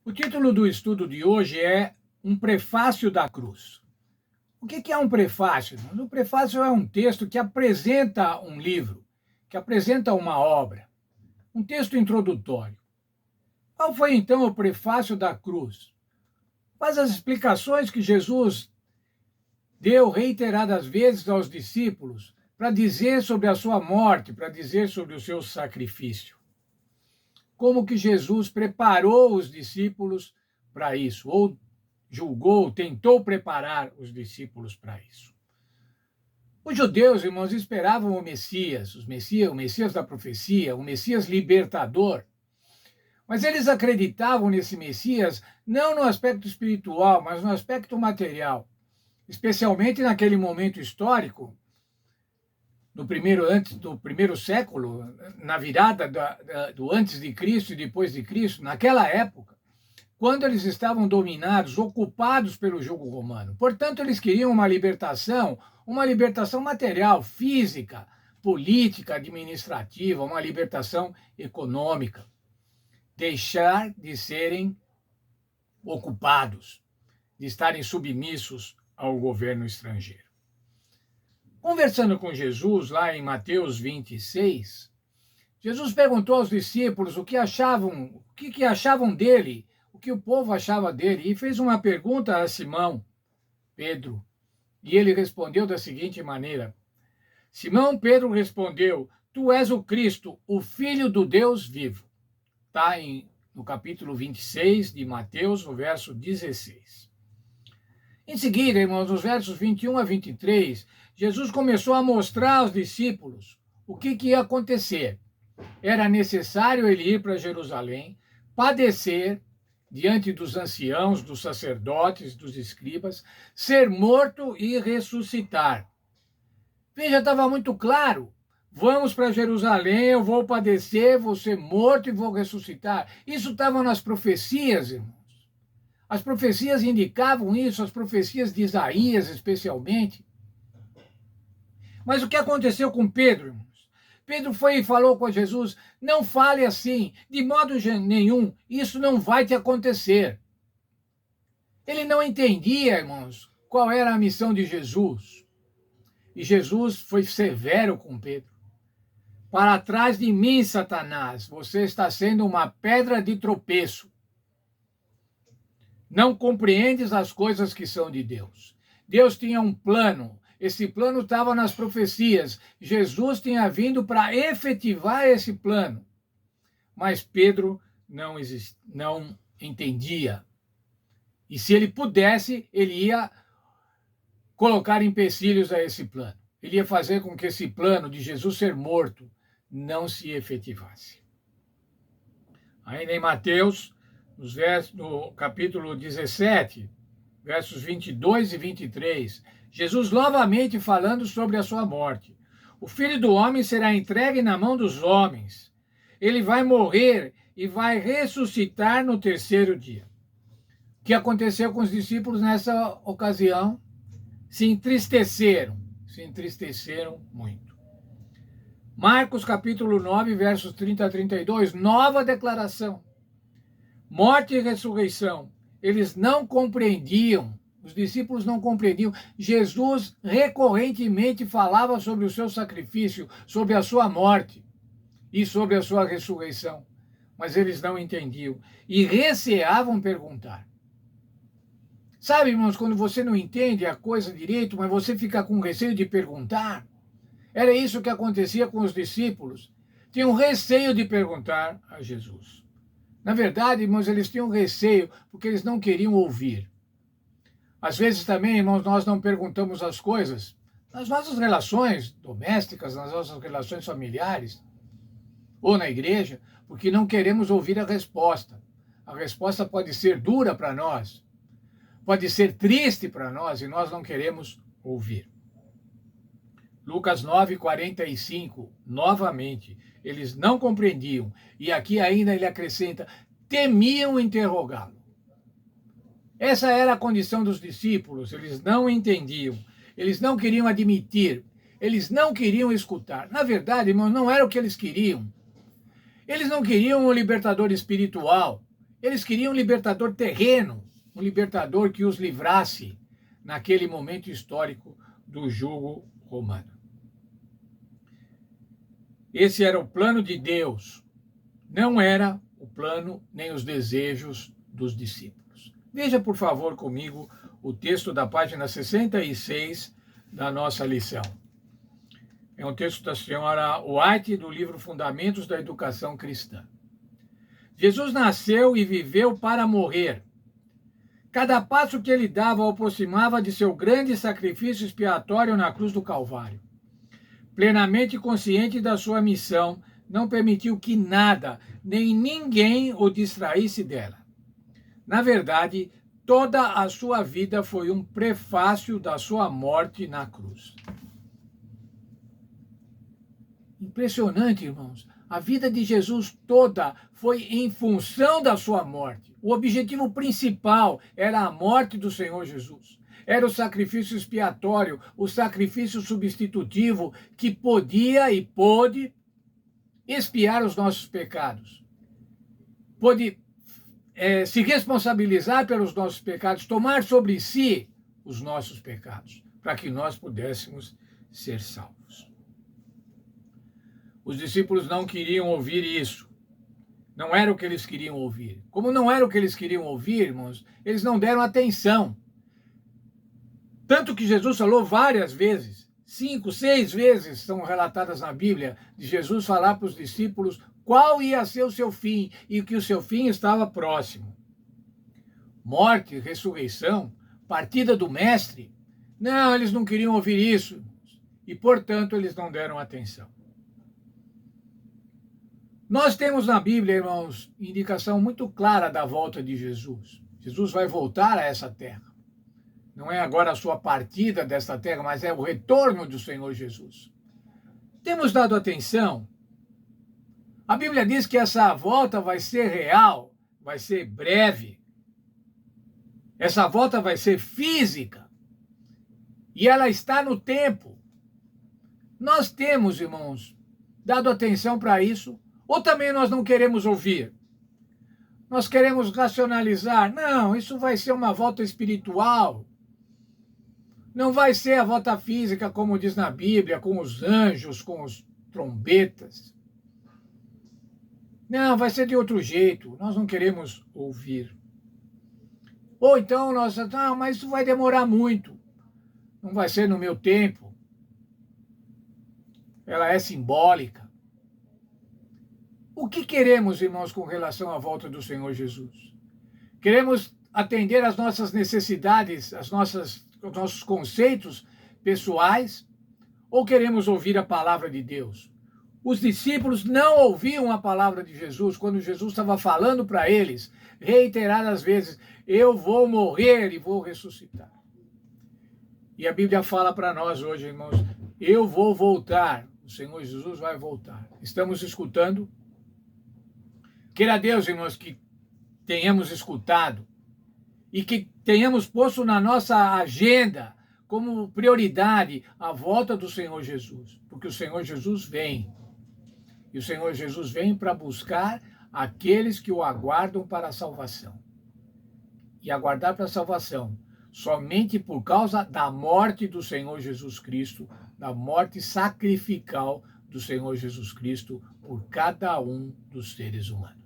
O título do estudo de hoje é Um Prefácio da Cruz. O que é um prefácio? Um prefácio é um texto que apresenta um livro, que apresenta uma obra, um texto introdutório. Qual foi então o prefácio da cruz? Quais as explicações que Jesus deu reiteradas vezes aos discípulos para dizer sobre a sua morte, para dizer sobre o seu sacrifício? Como que Jesus preparou os discípulos para isso, ou julgou, tentou preparar os discípulos para isso. Os judeus, irmãos, esperavam o Messias, o Messias da profecia, o Messias libertador. Mas eles acreditavam nesse Messias não no aspecto espiritual, mas no aspecto material, especialmente naquele momento histórico, do primeiro século, na virada do antes de Cristo e depois de Cristo, naquela época, quando eles estavam dominados, ocupados pelo jugo romano. Portanto, eles queriam uma libertação material, física, política, administrativa, uma libertação econômica. Deixar de serem ocupados, de estarem submissos ao governo estrangeiro. Conversando com Jesus, lá em Mateus 26, Jesus perguntou aos discípulos o que achavam dele, o que o povo achava dele, e fez uma pergunta a Simão, Pedro, e ele respondeu da seguinte maneira: Simão Pedro respondeu: Tu és o Cristo, o Filho do Deus vivo. Está no capítulo 26 de Mateus, no verso 16. Em seguida, irmãos, nos versos 21 a 23, Jesus começou a mostrar aos discípulos o que ia acontecer. Era necessário ele ir para Jerusalém, padecer diante dos anciãos, dos sacerdotes, dos escribas, ser morto e ressuscitar. Veja, estava muito claro. Vamos para Jerusalém, eu vou padecer, vou ser morto e vou ressuscitar. Isso estava nas profecias, irmãos. As profecias indicavam isso, as profecias de Isaías, especialmente. Mas o que aconteceu com Pedro, irmãos? Pedro foi e falou com Jesus: não fale assim, de modo nenhum, isso não vai te acontecer. Ele não entendia, irmãos, qual era a missão de Jesus. E Jesus foi severo com Pedro. Para trás de mim, Satanás, você está sendo uma pedra de tropeço. Não compreendes as coisas que são de Deus. Deus tinha um plano. Esse plano estava nas profecias. Jesus tinha vindo para efetivar esse plano. Mas Pedro não entendia. E se ele pudesse, ele ia colocar empecilhos a esse plano. Ele ia fazer com que esse plano de Jesus ser morto não se efetivasse. Ainda em Mateus, no capítulo 17, versos 22 e 23, Jesus novamente falando sobre a sua morte. O Filho do Homem será entregue na mão dos homens. Ele vai morrer e vai ressuscitar no terceiro dia. O que aconteceu com os discípulos nessa ocasião? Se entristeceram muito. Marcos capítulo 9, versos 30 a 32, nova declaração. Morte e ressurreição. Eles não compreendiam, os discípulos não compreendiam. Jesus recorrentemente falava sobre o seu sacrifício, sobre a sua morte e sobre a sua ressurreição. Mas eles não entendiam e receavam perguntar. Sabe, irmãos, quando você não entende a coisa direito, mas você fica com receio de perguntar? Era isso que acontecia com os discípulos. Tinham receio de perguntar a Jesus. Na verdade, irmãos, eles tinham receio porque eles não queriam ouvir. Às vezes também, irmãos, nós não perguntamos as coisas nas nossas relações domésticas, nas nossas relações familiares ou na igreja, porque não queremos ouvir a resposta. A resposta pode ser dura para nós, pode ser triste para nós e nós não queremos ouvir. Lucas 9, 45, novamente, eles não compreendiam. E aqui ainda ele acrescenta, temiam interrogá-lo. Essa era a condição dos discípulos, eles não entendiam, eles não queriam admitir, eles não queriam escutar. Na verdade, irmãos, não era o que eles queriam. Eles não queriam um libertador espiritual, Eles queriam um libertador terreno, um libertador que os livrasse naquele momento histórico do jugo romano. Esse era o plano de Deus, não era o plano nem os desejos dos discípulos. Veja, por favor, comigo o texto da página 66 da nossa lição. É um texto da senhora White, do livro Fundamentos da Educação Cristã. Jesus nasceu e viveu para morrer. Cada passo que ele dava o aproximava de seu grande sacrifício expiatório na cruz do Calvário. Plenamente consciente da sua missão, não permitiu que nada, nem ninguém o distraísse dela. Na verdade, toda a sua vida foi um prefácio da sua morte na cruz. Impressionante, irmãos. A vida de Jesus toda foi em função da sua morte. O objetivo principal era a morte do Senhor Jesus. Era o sacrifício expiatório, o sacrifício substitutivo que podia e pôde expiar os nossos pecados. Pôde se responsabilizar pelos nossos pecados, tomar sobre si os nossos pecados, para que nós pudéssemos ser salvos. Os discípulos não queriam ouvir isso. Não era o que eles queriam ouvir. Como não era o que eles queriam ouvir, irmãos, eles não deram atenção. Tanto que Jesus falou várias vezes, 5, 6 vezes são relatadas na Bíblia, de Jesus falar para os discípulos qual ia ser o seu fim e que o seu fim estava próximo. Morte, ressurreição, partida do Mestre. Não, eles não queriam ouvir isso. E, portanto, eles não deram atenção. Nós temos na Bíblia, irmãos, indicação muito clara da volta de Jesus. Jesus vai voltar a essa terra. Não é agora a sua partida desta terra, mas é o retorno do Senhor Jesus. Temos dado atenção? A Bíblia diz que essa volta vai ser real, vai ser breve. Essa volta vai ser física. E ela está no tempo. Nós temos, irmãos, dado atenção para isso? Ou também nós não queremos ouvir? Nós queremos racionalizar. Não, isso vai ser uma volta espiritual. Não vai ser a volta física, como diz na Bíblia, com os anjos, com os trombetas. Não, vai ser de outro jeito. Nós não queremos ouvir. Ou então nós, não, mas isso vai demorar muito. Não vai ser no meu tempo. Ela é simbólica. O que queremos, irmãos, com relação à volta do Senhor Jesus? Queremos atender às nossas necessidades, os nossos conceitos pessoais, ou queremos ouvir a palavra de Deus? Os discípulos não ouviam a palavra de Jesus quando Jesus estava falando para eles, reiteradas vezes, eu vou morrer e vou ressuscitar. E a Bíblia fala para nós hoje, irmãos, eu vou voltar, o Senhor Jesus vai voltar. Estamos escutando? Queira Deus, irmãos, que tenhamos escutado e que tenhamos posto na nossa agenda como prioridade a volta do Senhor Jesus, porque o Senhor Jesus vem. E o Senhor Jesus vem para buscar aqueles que o aguardam para a salvação. E aguardar para a salvação somente por causa da morte do Senhor Jesus Cristo, da morte sacrificial do Senhor Jesus Cristo por cada um dos seres humanos.